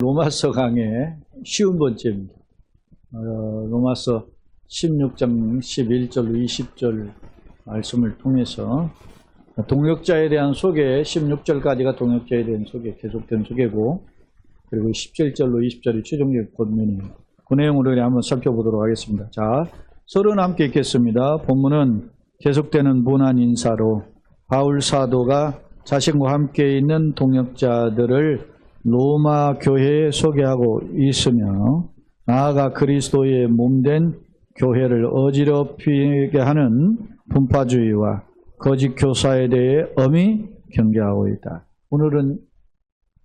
로마서 강의 쉬운 번째입니다. 로마서 16장 11절 20절 말씀을 통해서 동역자에 대한 소개, 16절까지가 동역자에 대한 소개, 계속된 소개고, 그리고 17절로 20절이 최종적 본문입니다. 그 내용으로 한번 살펴보도록 하겠습니다. 자, 서로는 함께 읽겠습니다. 본문은 계속되는 문안 인사로 바울 사도가 자신과 함께 있는 동역자들을 로마 교회에 소개하고 있으며, 나아가 그리스도의 몸된 교회를 어지럽히게 하는 분파주의와 거짓 교사에 대해 엄히 경계하고 있다. 오늘은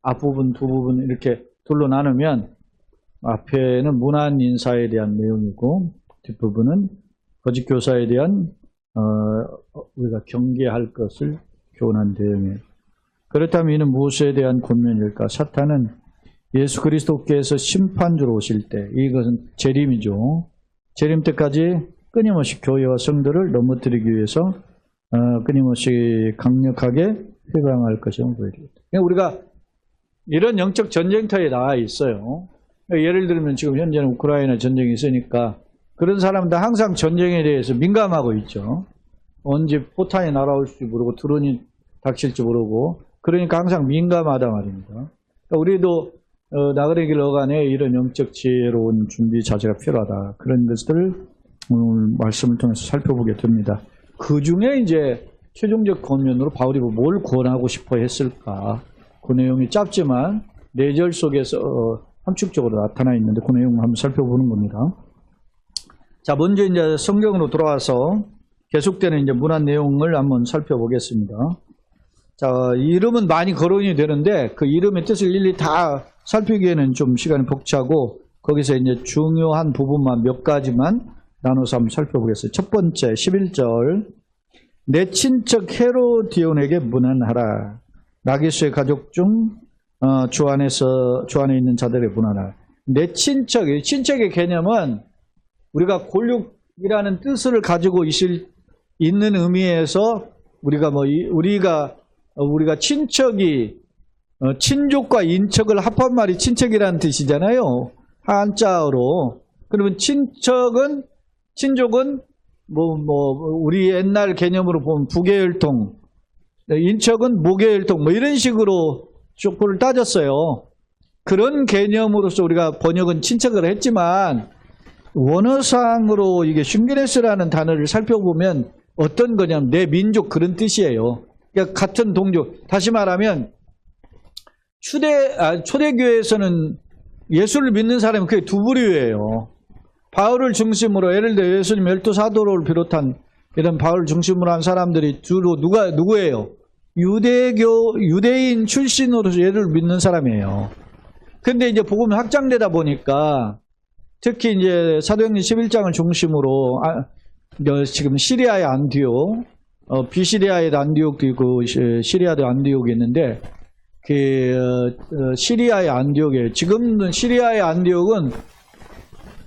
앞부분, 두 부분 이렇게 둘로 나누면, 앞에는 문안 인사에 대한 내용이고 뒷부분은 거짓 교사에 대한 우리가 경계할 것을 교훈한 내용이에요. 그렇다면 이는 무엇에 대한 권면일까? 사탄은 예수 그리스도께서 심판주로 오실 때, 이것은 재림이죠. 재림 때까지 끊임없이 교회와 성도를 넘어뜨리기 위해서 끊임없이 강력하게 회방할 것임을 보여줍니다. 우리가 이런 영적 전쟁터에 나와 있어요. 예를 들면 지금 현재는 우크라이나 전쟁이 있으니까 그런 사람들 항상 전쟁에 대해서 민감하고 있죠. 언제 포탄이 날아올지 모르고 드론이 닥칠지 모르고, 그러니까 항상 민감하다 말입니다. 그러니까 우리도 나그네길 어간에 이런 영적 지혜로운 준비 자세가 필요하다. 그런 것들을 오늘 말씀을 통해서 살펴보게 됩니다. 그 중에 이제 최종적 권면으로 바울이 뭘 권하고 싶어 했을까? 그 내용이 짧지만 4절 속에서 함축적으로 나타나 있는데 그 내용을 한번 살펴보는 겁니다. 자, 먼저 이제 성경으로 돌아와서 계속되는 이제 문안 내용을 한번 살펴보겠습니다. 자, 이름은 많이 거론이 되는데 그 이름의 뜻을 일일이 다 살피기에는 좀 시간이 벅차고, 거기서 이제 중요한 부분만 몇 가지만 나눠서 한번 살펴보겠습니다. 첫 번째 11절, 내 친척 헤로디온에게 문안하라. 나기수의 가족 중 주 안에 있는 자들의 문안하라. 내 친척의 개념은 우리가 골육이라는 뜻을 가지고 있는 의미에서 우리가 친척이 친족과 인척을 합한 말이 친척이라는 뜻이잖아요. 한자어로. 그러면 친족은 우리 옛날 개념으로 보면 부계혈통, 인척은 모계혈통, 이런 식으로 족보를 따졌어요. 그런 개념으로서 우리가 번역은 친척을 했지만, 원어상으로 이게 슌게네스라는 단어를 살펴보면 어떤 거냐면 내 민족, 그런 뜻이에요. 그러니까 같은 동족. 다시 말하면 초대교회에서는 예수를 믿는 사람은 그게 두 부류예요. 바울을 중심으로, 예를 들어 예수님 12사도를 비롯한 이런 바울을 중심으로 한 사람들이 주로 누구예요? 유대인 출신으로서 예를 믿는 사람이에요. 근데 이제 복음이 확장되다 보니까, 특히 이제 사도행전 11장을 중심으로 지금 시리아의 안디옥, 비시리아의 안디옥도 있고 시리아도 안디옥이 있는데, 시리아의 안디옥이에요. 지금 시리아의 안디옥은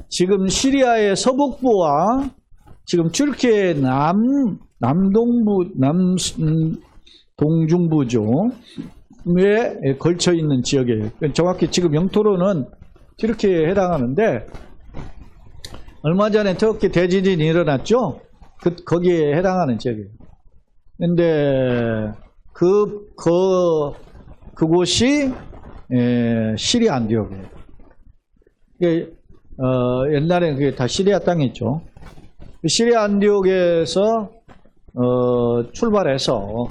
지금 시리아의 서북부와 지금 튀르키예의 동중부죠. 에 걸쳐 있는 지역이에요. 정확히 지금 영토로는 튀르키예에 해당하는데, 얼마 전에 터키 대지진이 일어났죠? 거기에 해당하는 지역이에요. 근데 그곳이 시리아 안디옥이에요. 옛날에 그게 다 시리아 땅이었죠. 시리아 안디옥에서 출발해서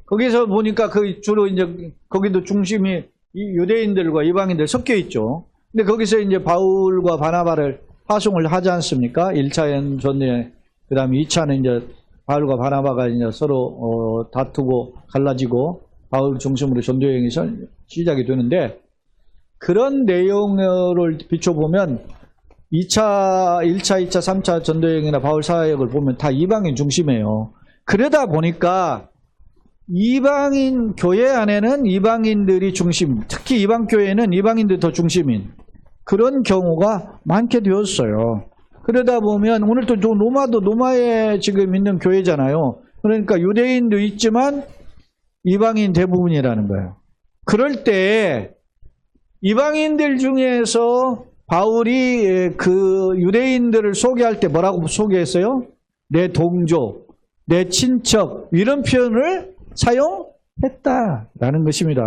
거기서 보니까 주로 이제 거기도 중심이 유대인들과 이방인들 섞여 있죠. 근데 거기서 이제 바울과 바나바를 파송을 하지 않습니까? 1차 전에, 그 다음에 2차는 이제 바울과 바나바가 이제 서로 다투고 갈라지고 바울 중심으로 전도여행이 시작이 되는데, 그런 내용을 비춰보면 1차, 2차, 3차 전도여행이나 바울 사역을 보면 다 이방인 중심이에요. 그러다 보니까 이방인 교회 안에는 이방인들이 중심, 특히 이방 교회는 이방인들이 더 중심인 그런 경우가 많게 되었어요. 그러다 보면 오늘 또 로마도 로마에 지금 있는 교회잖아요. 그러니까 유대인도 있지만 이방인 대부분이라는 거예요. 그럴 때 이방인들 중에서 바울이 그 유대인들을 소개할 때 뭐라고 소개했어요? 내 동족, 내 친척 이런 표현을 사용했다라는 것입니다.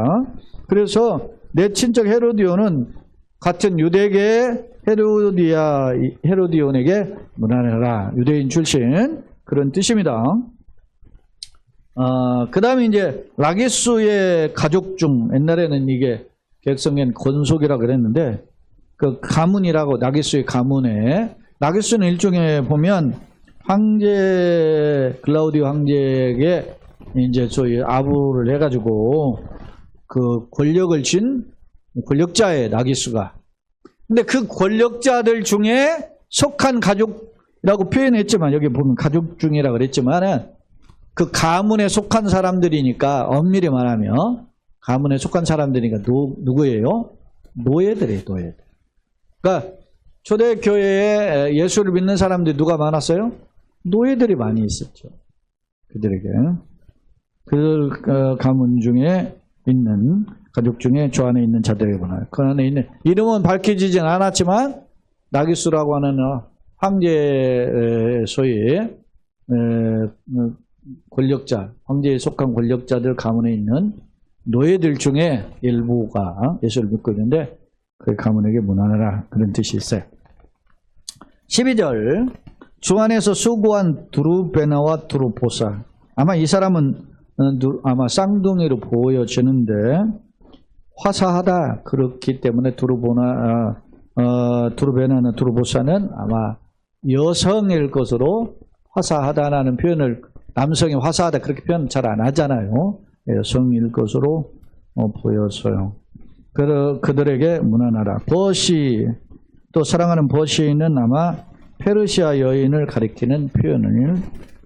그래서 내 친척 헤로디온은 같은 유대계 헤로디온에게 문안해라. 유대인 출신 그런 뜻입니다. 그 다음에 이제 라기수의 가족 중 옛날에는 이게 객성엔 권속이라고 그랬는데 그 가문이라고 라기수의 가문에 라기수는 일종의 보면 황제 글라우디오 황제에게 이제 저희 아부를 해가지고 그 권력을 쥔 권력자의 라기수가 근데 그 권력자들 중에 속한 가족이라고 표현했지만 여기 보면 가족 중이라고 그랬지만 그 가문에 속한 사람들이니까 엄밀히 말하면 가문에 속한 사람들이니까 누구예요? 노예들이에요. 노예들. 그러니까 초대교회에 예수를 믿는 사람들이 누가 많았어요? 노예들이 많이 있었죠. 그들에게. 그 가문 중에 있는 가족 중에 저 안에 있는 자들이구나. 그 안에 있는 이름은 밝혀지진 않았지만 라기수라고 하는 황제 소위 권력자, 황제에 속한 권력자들 가문에 있는 노예들 중에 일부가 예수를 믿고 있는데 그 가문에게 문안하라 그런 뜻이 있어요. 12절 주 안에서 수고한 두루베나와 두루보사 아마 이 사람은 아마 쌍둥이로 보여지는데 화사하다 그렇기 때문에 두루베나나 두루보사는 아마 여성일 것으로 화사하다라는 표현을 남성이 화사하다 그렇게 표현 잘 안 하잖아요. 여성일 것으로 보여서요. 그들에게 문안하라. 버시 또 사랑하는 버시는 아마 페르시아 여인을 가리키는 표현을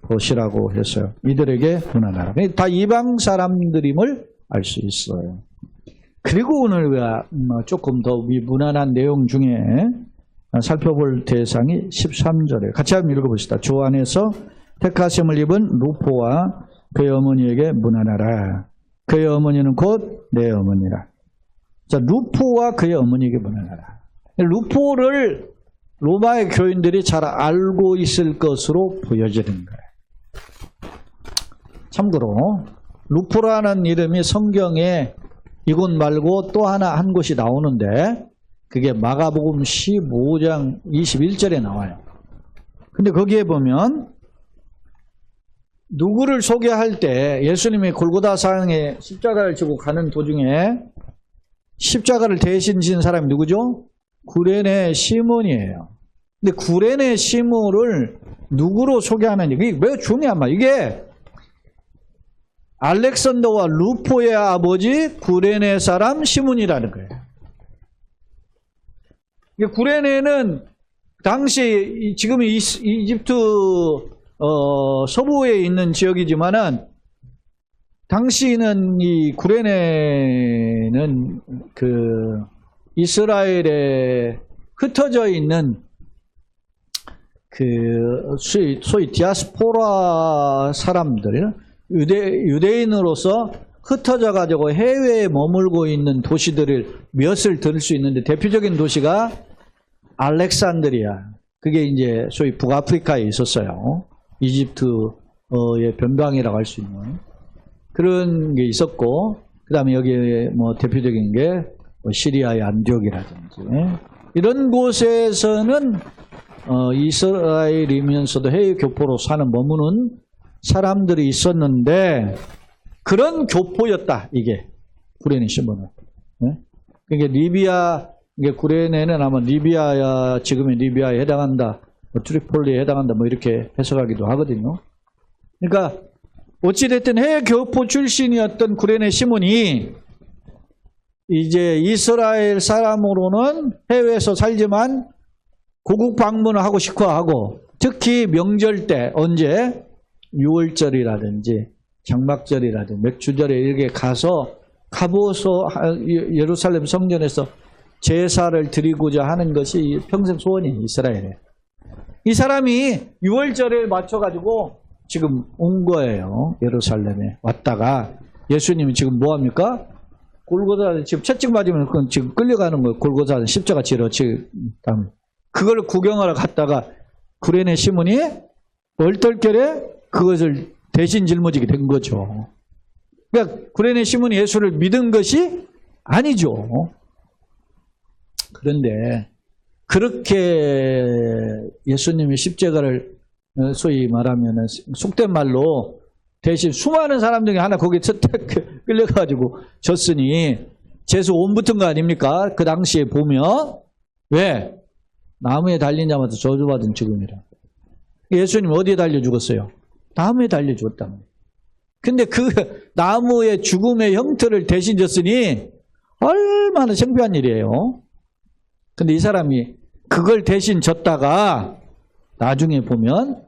버시라고 했어요. 이들에게 문안하라. 다 이방 사람들임을 알 수 있어요. 그리고 오늘 조금 더 무난한 내용 중에 살펴볼 대상이 13절에 같이 한번 읽어봅시다. 주 안에서 택하심을 입은 루포와 그의 어머니에게 문안하라. 그의 어머니는 곧 내 어머니라. 자, 루포와 그의 어머니에게 문안하라. 루포를 로마의 교인들이 잘 알고 있을 것으로 보여지는 거예요. 참고로 루포라는 이름이 성경에 이곳 말고 또 한 곳이 나오는데 그게 마가복음 15장 21절에 나와요. 근데 거기에 보면 누구를 소개할 때 예수님이 골고다 상에 십자가를 지고 가는 도중에 십자가를 대신 진 사람이 누구죠? 구레네 시몬이에요. 근데 구레네 시몬을 누구로 소개하는지 이게 왜 중요한 말 이게 알렉산더와 루포의 아버지 구레네 사람 시몬이라는 거예요. 구레네는 당시 지금 이집트 서부에 있는 지역이지만은 당시는 이 구레네는 그 이스라엘에 흩어져 있는 그 소위 디아스포라 사람들 유대인으로서 흩어져 가지고 해외에 머물고 있는 도시들을 몇을 들 수 있는데 대표적인 도시가 알렉산드리아. 그게 이제 소위 북아프리카에 있었어요. 이집트의 변방이라고 할 수 있는 그런 게 있었고, 그 다음에 여기 뭐 대표적인 게 시리아의 안디옥이라든지 이런 곳에서는 이스라엘이면서도 해외 교포로 사는 머무는 사람들이 있었는데 그런 교포였다. 이게 구레네 시몬은. 그러니까 리비아 이게 구레네는 아마 리비아야 지금의 리비아에 해당한다, 트리폴리에 해당한다, 뭐 이렇게 해석하기도 하거든요. 그러니까 어찌됐든 해외 교포 출신이었던 구레네 시몬이 이제 이스라엘 사람으로는 해외에서 살지만 고국 방문을 하고 싶어 하고 특히 명절 때 언제 6월절이라든지 장막절이라든지 맥주절에 이렇게 가보서 예루살렘 성전에서 제사를 드리고자 하는 것이 평생 소원이 이스라엘에. 이 사람이 6월절에 맞춰가지고 지금 온 거예요. 예루살렘에 왔다가 예수님이 지금 뭐합니까? 골고다 지금 채찍 맞으면 그건 지금 끌려가는 거예요. 골고다 십자가 지러 지금 그걸 구경하러 갔다가 구레네 시몬이 얼떨결에 그것을 대신 짊어지게 된 거죠. 그러니까 구레네 시몬이 예수를 믿은 것이 아니죠. 그런데 그렇게 예수님이 십자가를 소위 말하면 속된 말로 대신 수많은 사람 중에 하나 거기에 끌려가지고 졌으니 재수 온 붙은 거 아닙니까? 그 당시에 보면 왜? 나무에 달린 자마다 저주받은 죽음이라. 예수님 어디에 달려 죽었어요? 나무에 달려 죽었단 말이에요. 근데 그 나무의 죽음의 형태를 대신 졌으니 얼마나 창피한 일이에요. 근데 이 사람이 그걸 대신 졌다가 나중에 보면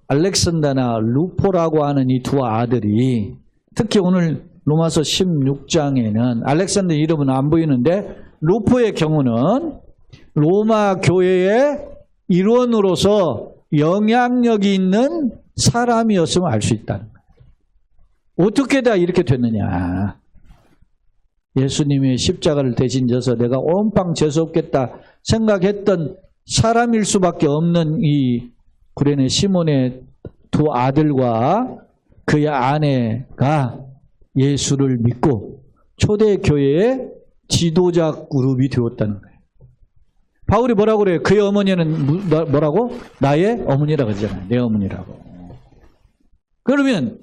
알렉산더나 루포라고 하는 이 두 아들이 특히 오늘 로마서 16장에는 알렉산더 이름은 안 보이는데 루포의 경우는 로마 교회의 일원으로서 영향력이 있는 사람이었음을 알 수 있다는 거예요. 어떻게 다 이렇게 됐느냐. 예수님이 십자가를 대신 져서 내가 온빵 재수없겠다 생각했던 사람일 수밖에 없는 이 구레네 시몬의 두 아들과 그의 아내가 예수를 믿고 초대교회의 지도자 그룹이 되었다는 거예요. 바울이 뭐라고 그래요? 그의 어머니는 뭐라고? 나의 어머니라고 하잖아요. 내 어머니라고. 그러면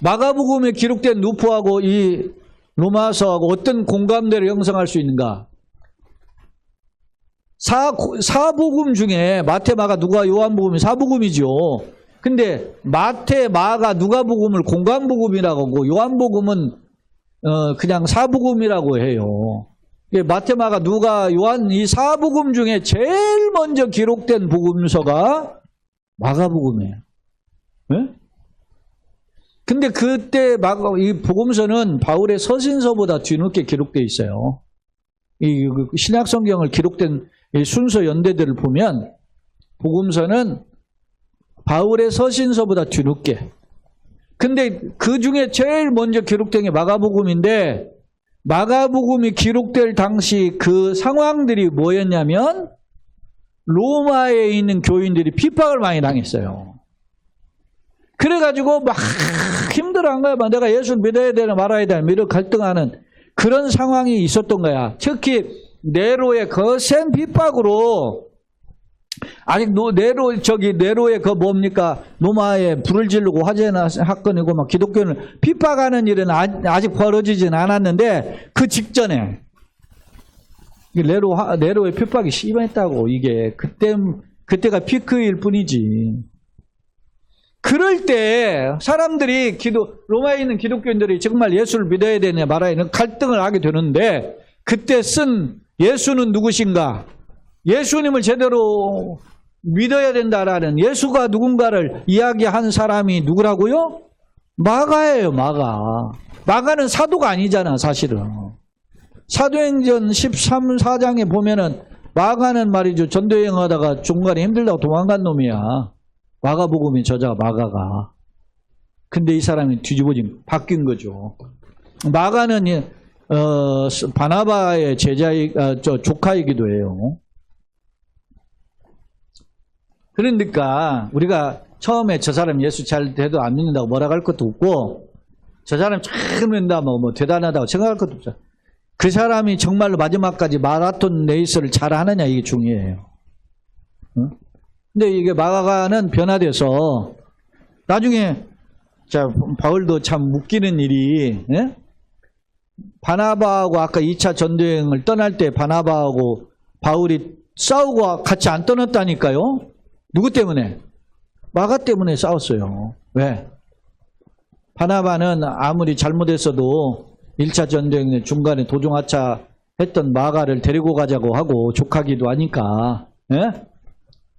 마가복음에 기록된 누포하고 이 로마서하고 어떤 공감대를 형성할 수 있는가? 사복음 중에 마태, 마가, 누가, 요한복음이 사복음이죠. 근데 마태, 마가, 누가복음을 공감복음이라고 하고 요한복음은 그냥 사복음이라고 해요. 마태, 마가, 누가, 요한 이 사복음 중에 제일 먼저 기록된 복음서가 마가복음이에요. 네? 근데 그때 이 복음서는 바울의 서신서보다 뒤늦게 기록되어 있어요. 이 신약 성경을 기록된 이 순서 연대들을 보면 복음서는 바울의 서신서보다 뒤늦게. 근데 그 중에 제일 먼저 기록된 게 마가복음인데 마가복음이 기록될 당시 그 상황들이 뭐였냐면 로마에 있는 교인들이 핍박을 많이 당했어요. 그래가지고 막 힘들어한 거야. 내가 예수를 믿어야 되나 말아야 되나 이런 갈등하는 그런 상황이 있었던 거야. 특히 네로의 거센 핍박으로 아직 네로의 그 뭡니까 로마에 불을 지르고 화재나 사건이고 막 기독교는 핍박하는 일은 아직 벌어지진 않았는데 그 직전에 네로의 핍박이 심했다고. 이게 그때가 피크일 뿐이지. 그럴 때 사람들이 로마에 있는 기독교인들이 정말 예수를 믿어야 되냐 말아야 되냐 갈등을 하게 되는데 그때 쓴 예수는 누구신가? 예수님을 제대로 믿어야 된다라는 예수가 누군가를 이야기한 사람이 누구라고요? 마가예요. 마가는 사도가 아니잖아 사실은. 사도행전 13,14장에 보면은 마가는 말이죠. 전도여행하다가 중간에 힘들다고 도망간 놈이야. 마가복음의 저자가 마가가. 근데 이 사람이 바뀐 거죠. 마가는 바나바의 조카이기도 해요. 그러니까 우리가 처음에 저 사람 예수 잘 돼도 안 믿는다고 뭐라 할 것도 없고 저 사람 잘 믿는다 뭐 대단하다고 생각할 것도 없어요. 그 사람이 정말로 마지막까지 마라톤 레이스를 잘 하느냐 이게 중요해요. 응? 근데 이게 마가는 변화돼서 나중에 바울도 참 웃기는 일이 바나바하고 아까 2차 전도여행을 떠날 때 바나바하고 바울이 싸우고 같이 안 떠났다니까요. 누구 때문에? 마가 때문에 싸웠어요. 왜? 바나바는 아무리 잘못했어도 1차 전도여행 중간에 도중하차 했던 마가를 데리고 가자고 하고 조카기도 하니까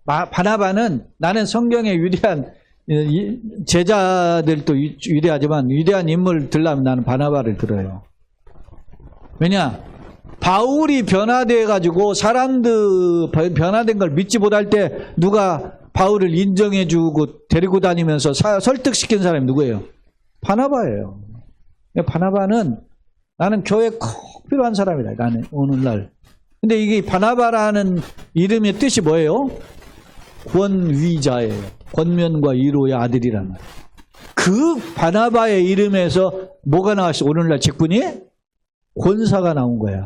바나바는 나는 성경의 위대한 제자들도 위대하지만 위대한 인물을 들려면 나는 바나바를 들어요. 왜냐? 바울이 변화돼가지고 사람들 변화된 걸 믿지 못할 때 누가 바울을 인정해주고 데리고 다니면서 설득시킨 사람이 누구예요? 바나바예요. 바나바는 나는 교회 꼭 필요한 사람이다. 나는 오늘날. 근데 이게 바나바라는 이름의 뜻이 뭐예요? 권위자예요. 권면과 위로의 아들이란 말이에요. 그 바나바의 이름에서 뭐가 나왔어요? 오늘날 직분이? 권사가 나온 거야.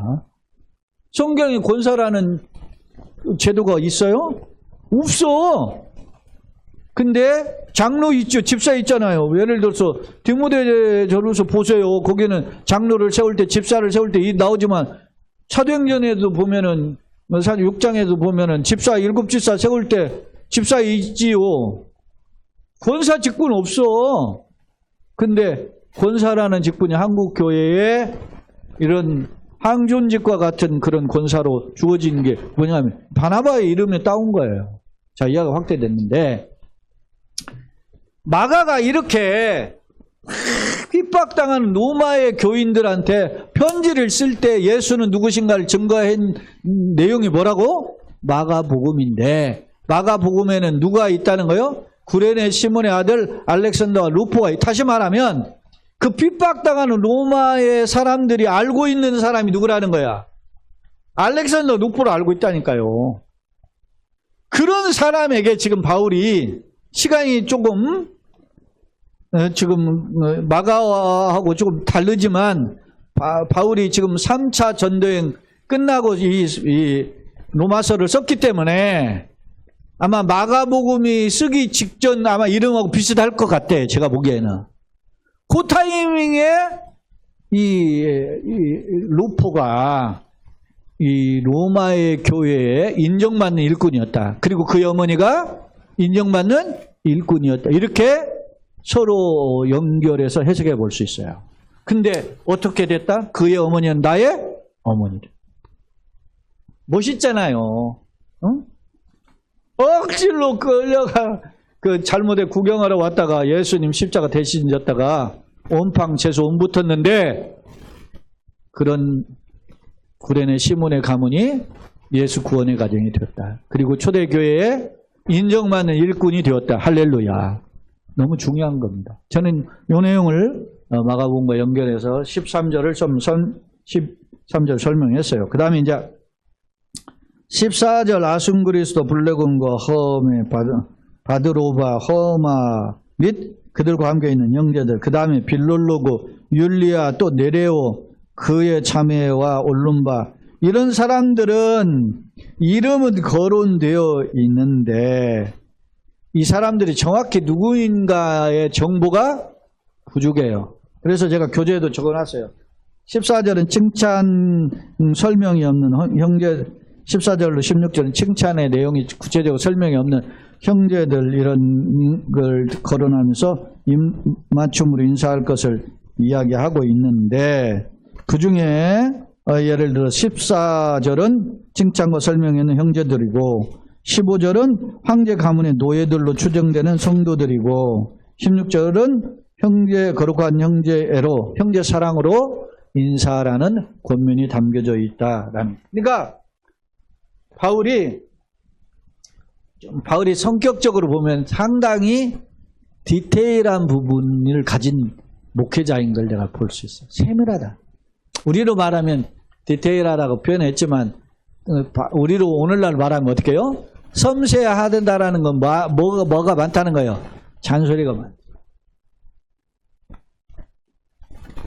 성경에 권사라는 제도가 있어요? 없어. 근데 장로 있죠. 집사 있잖아요. 예를 들어서 디모데전서 보세요. 거기는 장로를 세울 때, 집사를 세울 때 나오지만 사도행전에도 보면은 6장에도 보면은 집사 7집사 세울 때 집사 있지요. 권사 직분 없어. 근데 권사라는 직분이 한국 교회에 이런 항존직과 같은 그런 권사로 주어진 게 뭐냐면 바나바의 이름에 따온 거예요. 자, 이해가 확대됐는데 마가가 이렇게 핍박당하는 로마의 교인들한테 편지를 쓸 때 예수는 누구신가를 증거한 내용이 뭐라고? 마가복음인데 마가복음에는 누가 있다는 거예요? 구레네 시몬의 아들 알렉산더와 루포가 다시 말하면 그 핍박당하는 로마의 사람들이 알고 있는 사람이 누구라는 거야? 알렉산더 루포를 알고 있다니까요. 그런 사람에게 지금 바울이 시간이 조금 지금 마가하고 조금 다르지만 바울이 지금 3차 전도행 끝나고 이 로마서를 썼기 때문에 아마 마가복음이 쓰기 직전 아마 이름하고 비슷할 것 같아. 제가 보기에는. 그 타이밍에 이 루포가 이 로마의 교회에 인정받는 일꾼이었다. 그리고 그의 어머니가 인정받는 일꾼이었다. 이렇게 서로 연결해서 해석해 볼 수 있어요. 근데 어떻게 됐다? 그의 어머니는 나의 어머니다. 멋있잖아요. 응? 억지로 끌려가 그 잘못에 구경하러 왔다가 예수님 십자가 대신 졌다가 온팡 재수 온 붙었는데 그런 구레네 시몬의 가문이 예수 구원의 가정이 되었다. 그리고 초대교회에 인정받는 일꾼이 되었다. 할렐루야. 너무 중요한 겁니다. 저는 이 내용을 마가복음과 연결해서 13절을 좀 13절 설명했어요. 그 다음에 이제 14절 아순그리스도 블레곤과 허메 바드로바 허마 및 그들과 함께 있는 형제들, 그 다음에 빌롤로고 율리아 또 네레오 그의 자매와 올룸바, 이런 사람들은 이름은 거론되어 있는데 이 사람들이 정확히 누구인가의 정보가 부족해요. 그래서 제가 교재에도 적어놨어요. 14절은 칭찬 설명이 없는 형제, 14절로 16절은 칭찬의 내용이 구체적으로 설명이 없는 형제들, 이런 걸 거론하면서 입맞춤으로 인사할 것을 이야기하고 있는데, 그 중에 예를 들어 14절은 칭찬과 설명이 있는 형제들이고 15절은 황제 가문의 노예들로 추정되는 성도들이고 16절은 형제, 거룩한 형제애로, 형제 사랑으로 인사라는 권면이 담겨져 있다라는. 그러니까 바울이 성격적으로 보면 상당히 디테일한 부분을 가진 목회자인 걸 내가 볼 수 있어요. 세밀하다. 우리로 말하면 디테일하다고 표현했지만 우리로 오늘날 말하면 어떻게 해요? 섬세하다라는 건 뭐가 많다는 거예요? 잔소리가 많다.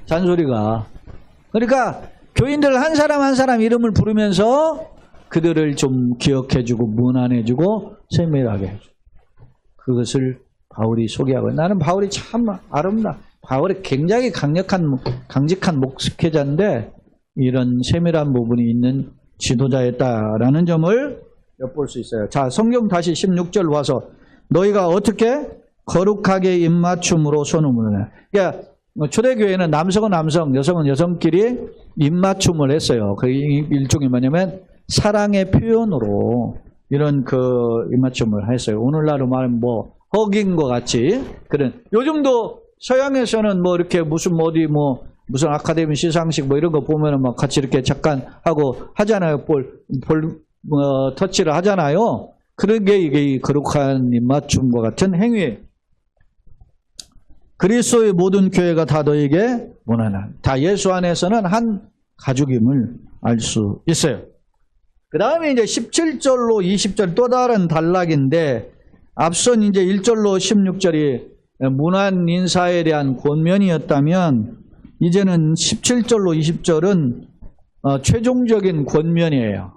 잔소리가. 그러니까 교인들 한 사람 한 사람 이름을 부르면서 그들을 좀 기억해주고 문안해주고 세밀하게 해주고, 그것을 바울이 소개하고, 나는 바울이 참 아름다. 바울이 굉장히 강직한 목회자인데 이런 세밀한 부분이 있는 지도자였다라는 점을 엿볼 수 있어요. 자, 성경 다시 16절 와서 너희가 어떻게 거룩하게 입맞춤으로 손을. 그러니까 초대교회는 남성은 남성, 여성은 여성끼리 입맞춤을 했어요. 그 일종이 뭐냐면 사랑의 표현으로 이런 그 입맞춤을 했어요. 오늘날로 말하면 뭐 허깅과 같이 그런. 요즘도 서양에서는 뭐 이렇게 무슨 무슨 아카데미 시상식 뭐 이런 거 보면은 막 같이 이렇게 잠깐 하고 하잖아요. 터치를 하잖아요. 그런 게 이게 거룩한 입맞춤과 같은 행위. 그리스도의 모든 교회가 다 너에게 원하나. 다 예수 안에서는 한 가족임을 알 수 있어요. 그 다음에 이제 17절로 20절 또 다른 단락인데, 앞선 이제 1절로 16절이 문안 인사에 대한 권면이었다면, 이제는 17절로 20절은 최종적인 권면이에요.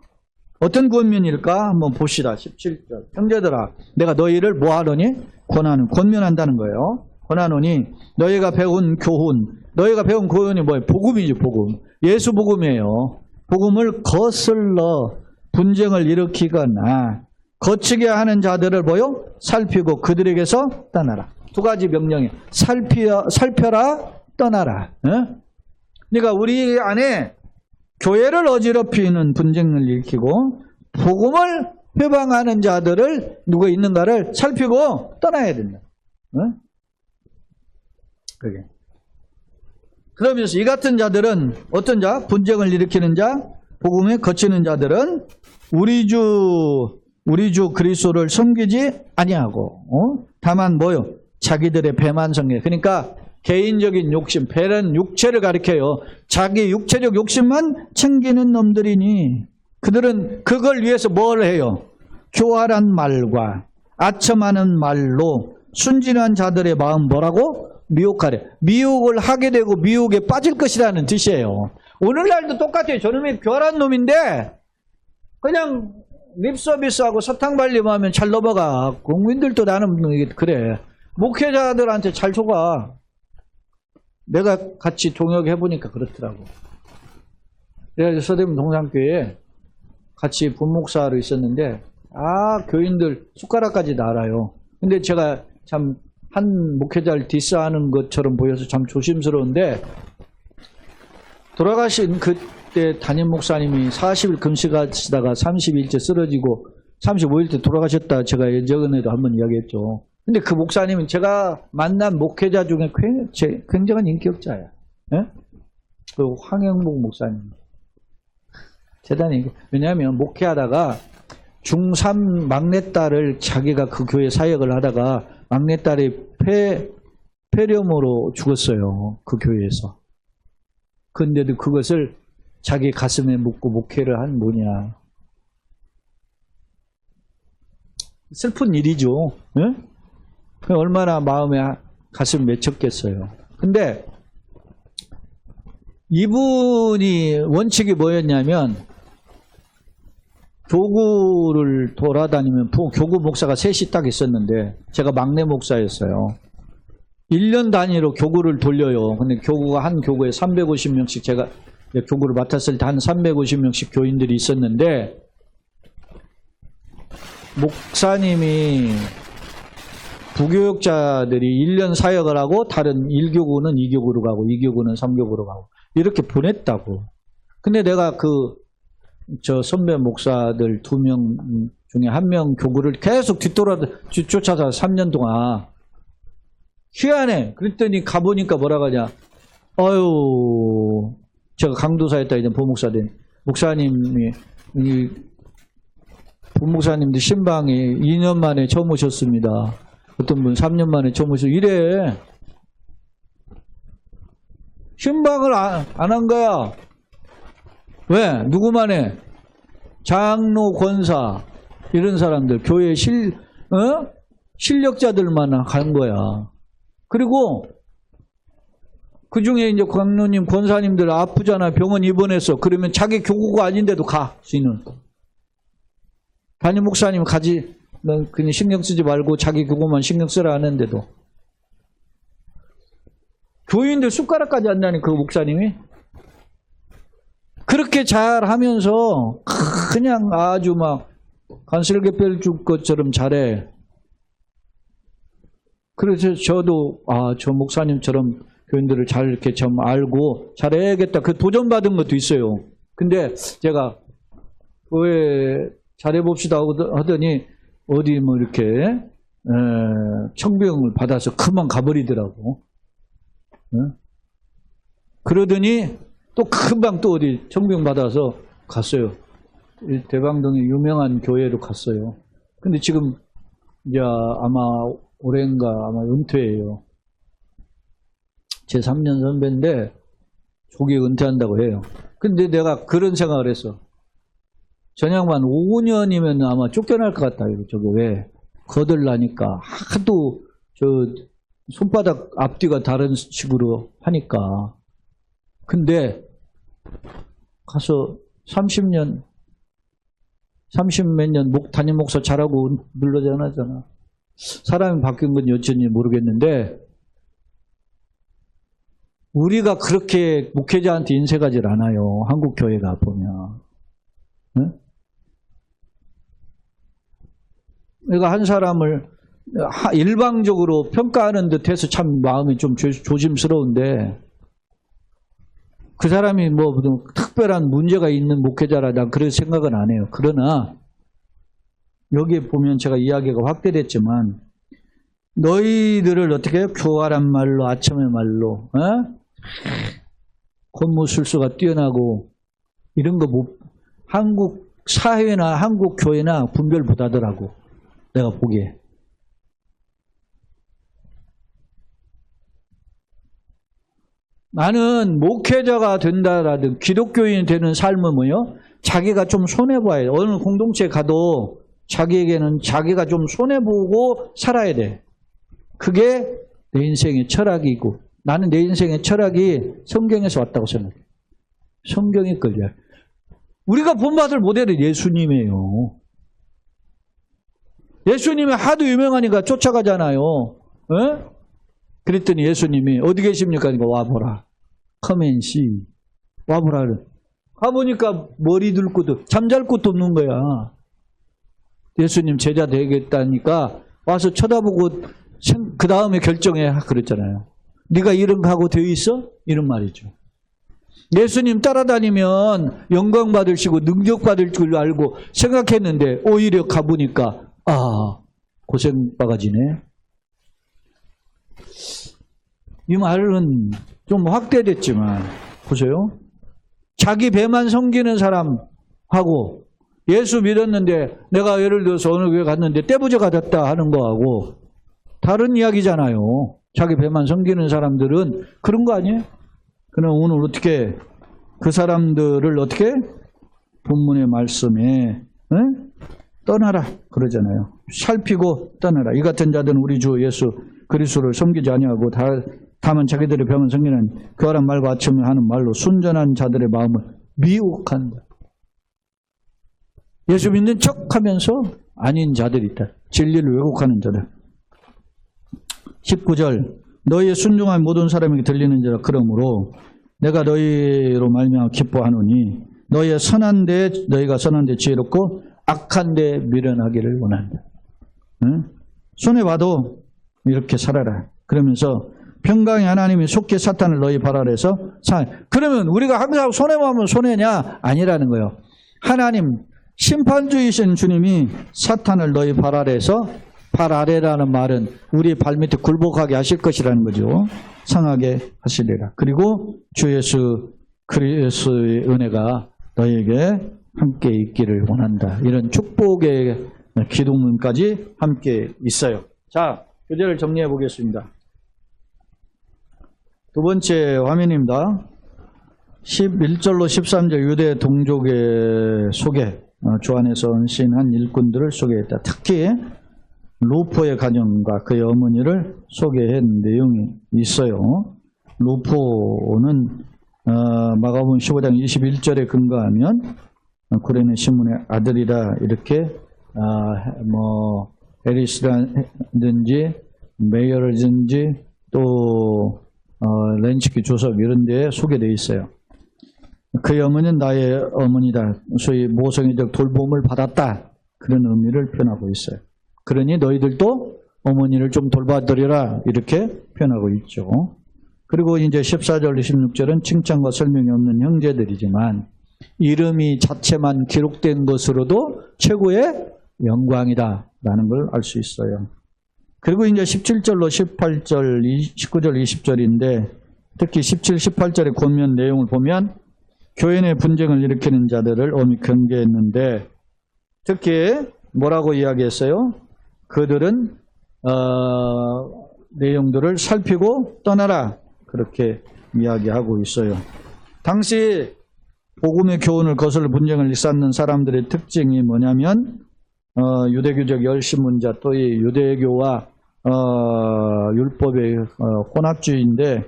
어떤 권면일까? 한번 봅시다. 17절. 형제들아, 내가 너희를 뭐 하더니? 권면한다는 거예요. 권하노니 너희가 배운 교훈, 너희가 배운 교훈이 뭐예요? 복음이죠, 복음. 예수 복음이에요. 복음을 거슬러 분쟁을 일으키거나 거치게 하는 자들을 뭐요? 살피고 그들에게서 떠나라. 두 가지 명령이에요. 살펴라, 떠나라. 그러니까 우리 안에 교회를 어지럽히는 분쟁을 일으키고 복음을 회방하는 자들을 누가 있는가를 살피고 떠나야 된다. 그게. 그러면서 이 같은 자들은 어떤 자? 분쟁을 일으키는 자, 복음에 거치는 자들은 우리 주 그리스도를 섬기지 아니하고 다만 뭐요? 자기들의 배만 섬겨. 그러니까 개인적인 욕심, 배는 육체를 가리켜요. 자기 육체적 욕심만 챙기는 놈들이니 그들은 그걸 위해서 뭘 해요? 교활한 말과 아첨하는 말로 순진한 자들의 마음 뭐라고? 미혹하래. 미혹을 하게 되고 미혹에 빠질 것이라는 뜻이에요. 오늘날도 똑같아요. 저놈이 교활한 놈인데 그냥 립서비스하고 사탕 발림하면 잘 넘어가. 국민들도 나는 그래. 목회자들한테 잘 속아. 내가 같이 동역해보니까 그렇더라고. 내가 서대문 동산교회에 같이 분목사로 있었는데 교인들 숟가락까지 알아요. 근데 제가 참 한 목회자를 디스하는 것처럼 보여서 참 조심스러운데, 돌아가신 그때 담임 목사님이 40일 금식하시다가 32일째 쓰러지고 35일째 돌아가셨다 제가 예전에도 한번 이야기했죠. 근데 그 목사님은 제가 만난 목회자 중에 굉장한 인격자야. 그 황영복 목사님. 대단히. 왜냐하면 목회하다가 중3 막내딸을 자기가 그 교회 사역을 하다가 막내딸이 폐렴으로 죽었어요. 그 교회에서. 그런데도 그것을 자기 가슴에 묻고 목회를 한 뭐냐. 슬픈 일이죠. 얼마나 마음에 가슴 맺혔겠어요. 근데 이분이 원칙이 뭐였냐면 교구를 돌아다니면 교구 목사가 셋이 딱 있었는데 제가 막내 목사였어요. 1년 단위로 교구를 돌려요. 근데 교구가 한 교구에 350명씩 제가 교구를 맡았을 때 한 350명씩 교인들이 있었는데 목사님이 부교육자들이 1년 사역을 하고 다른 1교구는 2교구로 가고 2교구는 3교구로 가고 이렇게 보냈다고. 근데 내가 저 선배 목사들 2명 중에 1명 교구를 계속 뒤쫓아서 3년 동안 희한해. 그랬더니 가보니까 뭐라고 하냐. 제가 강도사였다 이제 부목사된 목사님이 부목사님들 신방에 2년 만에 처음 오셨습니다. 어떤 분 3년 만에 처음 오셨어. 이래. 신방을 안 한 거야. 왜? 누구만 해? 장로, 권사 이런 사람들 교회 실력자들만 간 거야. 그리고 그 중에 이제 강로님, 권사님들 아프잖아. 병원 입원했어. 그러면 자기 교구가 아닌데도 가. 수인은. 담임 목사님 넌 그냥 신경 쓰지 말고 자기 교구만 신경 쓰라 하는데도. 교인들 숟가락까지 한다니 그 목사님이. 그렇게 잘 하면서 그냥 아주 막 간슬게 뺄줄 것처럼 잘해. 그래서 저도 저 목사님처럼 교인들을 잘 이렇게 좀 알고 잘해야겠다. 그 도전받은 것도 있어요. 근데 제가 왜 잘해봅시다 하더니 어디 뭐 이렇게 청병을 받아서 그만 가버리더라고. 그러더니 또 금방 또 어디 청병 받아서 갔어요. 대방동의 유명한 교회로 갔어요. 근데 지금 이제 아마 올해인가 아마 은퇴해요. 제 3년 선배인데 조기 은퇴한다고 해요. 근데 내가 그런 생각을 했어. 전양반 5년이면 아마 쫓겨날 것 같다. 저거 왜? 거들나니까 하도 저 손바닥 앞뒤가 다른 식으로 하니까. 근데 가서 30몇 년 담임 목사 잘하고 물러전하잖아. 사람이 바뀐 건 여전히 모르겠는데 우리가 그렇게 목회자한테 인색하질 않아요. 한국 교회가 보면. 응? 내가 한 사람을 일방적으로 평가하는 듯해서 참 마음이 좀 조심스러운데 그 사람이 뭐 특별한 문제가 있는 목회자라 난 그런 생각은 안 해요. 그러나 여기에 보면 제가 이야기가 확대됐지만 너희들을 어떻게 해요? 교활한 말로 아첨의 말로 권무술수가 뛰어나고 이런 거 한국 사회나 한국 교회나 분별 못하더라고. 내가 보기에. 나는 목회자가 된다라든 기독교인이 되는 삶은 뭐요? 자기가 좀 손해봐야 돼. 어느 공동체에 가도 자기에게는 자기가 좀 손해보고 살아야 돼. 그게 내 인생의 철학이고 나는 내 인생의 철학이 성경에서 왔다고 생각해. 성경이 끌려. 우리가 본받을 모델은 예수님이에요. 예수님이 하도 유명하니까 쫓아가잖아요. 에? 그랬더니 예수님이 어디 계십니까? 그러니까 와보라. Come and see. 와보라. 가보니까 머리 들 곳도 잠잘 곳도 없는 거야. 예수님 제자 되겠다니까 와서 쳐다보고 그 다음에 결정해 그랬잖아요. 네가 이런 각오 되어 있어? 이런 말이죠. 예수님 따라다니면 영광 받으시고 능력 받을 줄 알고 생각했는데 오히려 가보니까 고생바가지네. 이 말은 좀 확대됐지만 보세요. 자기 배만 섬기는 사람하고 예수 믿었는데 내가 예를 들어서 어느 교회 갔는데 떼부자 가졌다 하는 거하고 다른 이야기잖아요. 자기 배만 섬기는 사람들은 그런 거 아니에요? 그럼 오늘 어떻게 그 사람들을 어떻게 본문의 말씀에 떠나라 그러잖아요. 살피고 떠나라. 이 같은 자들은 우리 주 예수 그리스도를 섬기지 아니하고 다만 자기들의 병을 섬기는 교활한 말과 아첨을 하는 말로 순전한 자들의 마음을 미혹한다. 예수 믿는 척하면서 아닌 자들이 있다. 진리를 왜곡하는 자들. 19절 너희의 순종한 모든 사람에게 들리는지라 그러므로 내가 너희로 말미암아 기뻐하노니 너희의 선한 데 너희가 선한 데 지혜롭고 악한 데 미련하기를 원한다. 응? 손해봐도 이렇게 살아라. 그러면서 평강의 하나님이 속히 사탄을 너희 발 아래서 그러면 우리가 항상 손해보면 손해냐? 아니라는 거예요. 하나님 심판주이신 주님이 사탄을 너희 발 아래서 발 아래라는 말은 우리 발밑에 굴복하게 하실 것이라는 거죠. 상하게 하시리라. 그리고 주 예수 그리스도의 은혜가 너희에게 함께 있기를 원한다. 이런 축복의 기도문까지 함께 있어요. 자, 교재를 정리해 보겠습니다. 두 번째 화면입니다. 11절로 13절 유대 동족의 소개, 주 안에서 헌신한 일꾼들을 소개했다. 특히 루포의 가정과 그의 어머니를 소개한 내용이 있어요. 루포는 마가복음 15장 21절에 근거하면 구레네 시몬의 아들이라 이렇게 에리스라든지 메이어라든지 또 렌치키 조석 이런 데에 소개되어 있어요. 그의 어머니는 나의 어머니다. 소위 모성애적 돌봄을 받았다. 그런 의미를 표현하고 있어요. 그러니 너희들도 어머니를 좀 돌봐드리라 이렇게 표현하고 있죠. 그리고 이제 14절, 16절은 칭찬과 설명이 없는 형제들이지만 이름이 자체만 기록된 것으로도 최고의 영광이다 라는 걸 알 수 있어요. 그리고 이제 17절로 18절, 19절, 20절인데 특히 17, 18절의 권면 내용을 보면 교회 내 분쟁을 일으키는 자들을 엄히 경계했는데 특히 뭐라고 이야기했어요? 그들은 내용들을 살피고 떠나라. 그렇게 이야기하고 있어요. 당시 복음의 교훈을 거슬러 분쟁을 일삼는 사람들의 특징이 뭐냐면 유대교적 열심문자 또 이 유대교와 율법의 혼합주의인데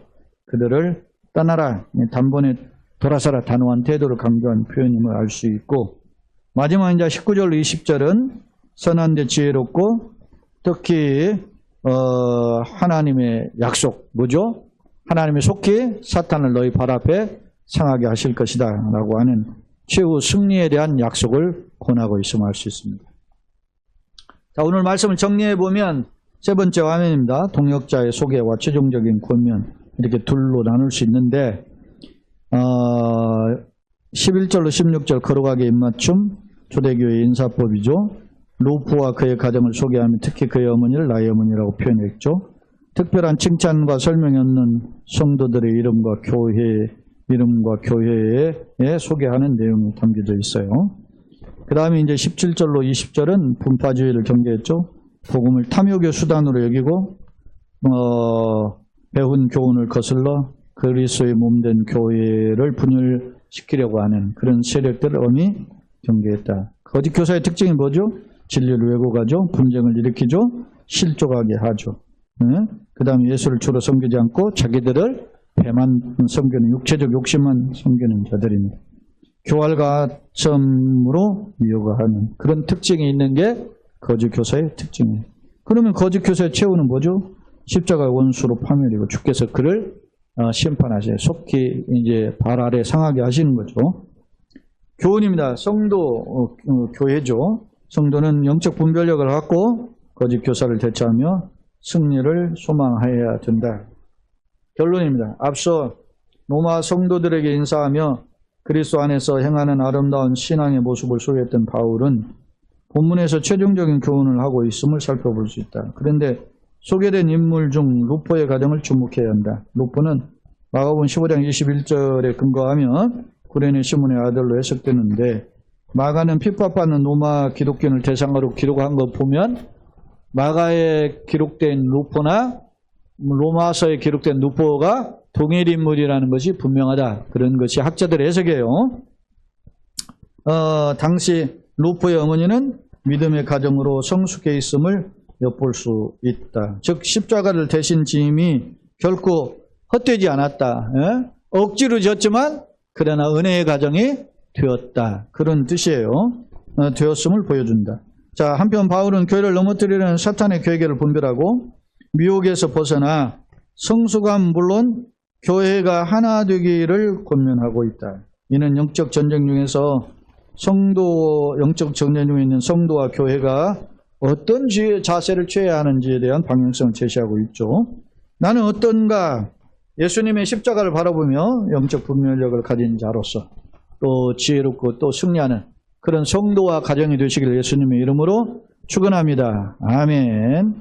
그들을 떠나라, 단번에 돌아서라 단호한 태도를 강조한 표현임을 알 수 있고, 마지막 이제 19절 20절은 선한데 지혜롭고 특히 하나님의 약속, 뭐죠? 하나님의 속히 사탄을 너희 발 앞에 상하게 하실 것이다 라고 하는 최후 승리에 대한 약속을 권하고 있음을 알 수 있습니다. 자, 오늘 말씀을 정리해 보면 세 번째 화면입니다. 동역자의 소개와 최종적인 권면, 이렇게 둘로 나눌 수 있는데 11절로 16절 거룩하게 입맞춤, 초대교회의 인사법이죠. 루프와 그의 가정을 소개하며 특히 그의 어머니를 나의 어머니라고 표현했죠. 특별한 칭찬과 설명이 없는 성도들의 이름과 교회에 소개하는 내용이 담겨져 있어요. 그 다음에 이제 17절로 20절은 분파주의를 경계했죠. 복음을 탐욕의 수단으로 여기고 배운 교훈을 거슬러 그리스도의 몸된 교회를 분열시키려고 하는 그런 세력들을 엄히 경계했다. 거짓 교사의 특징이 뭐죠? 진리를 왜곡하죠. 분쟁을 일으키죠. 실족하게 하죠. 그 다음에 예수를 주로 섬기지 않고 자기들을 배만 섬기는, 육체적 욕심만 섬기는 자들입니다. 교활가점으로 미혹하는 그런 특징이 있는 게 거짓 교사의 특징이에요. 그러면 거짓 교사의 최후는 뭐죠? 십자가의 원수로 파멸이고 주께서 그를 심판하셔요. 속히 이제 발 아래 상하게 하시는 거죠. 교훈입니다. 성도, 교회죠. 성도는 영적 분별력을 갖고 거짓 교사를 대처하며 승리를 소망해야 된다. 결론입니다. 앞서 로마 성도들에게 인사하며 그리스도 안에서 행하는 아름다운 신앙의 모습을 소개했던 바울은 본문에서 최종적인 교훈을 하고 있음을 살펴볼 수 있다. 그런데 소개된 인물 중 루포의 가정을 주목해야 한다. 루포는 마가복음 15장 21절에 근거하며 구레네 시몬의 아들로 해석되는데, 마가는 핍박받는 로마 기독교인을 대상으로 기록한 거 보면 마가에 기록된 루포나 로마서에 기록된 루포가 동일 인물이라는 것이 분명하다. 그런 것이 학자들의 해석이에요. 당시 루포의 어머니는 믿음의 가정으로 성숙해 있음을 엿볼 수 있다. 즉 십자가를 대신 짐이 결코 헛되지 않았다. 억지로 졌지만 그러나 은혜의 가정이 되었다. 그런 뜻이에요. 되었음을 보여준다. 자, 한편 바울은 교회를 넘어뜨리려는 사탄의 계획을 분별하고 미혹에서 벗어나 성숙함 물론 교회가 하나 되기를 권면하고 있다. 이는 영적 전쟁 중에서 영적 전쟁 중에 있는 성도와 교회가 어떤 자세를 취해야 하는지에 대한 방향성을 제시하고 있죠. 나는 어떤가? 예수님의 십자가를 바라보며 영적 분별력을 가진 자로서 또 지혜롭고 또 승리하는 그런 성도와 가정이 되시기를 예수님의 이름으로 축원합니다. 아멘.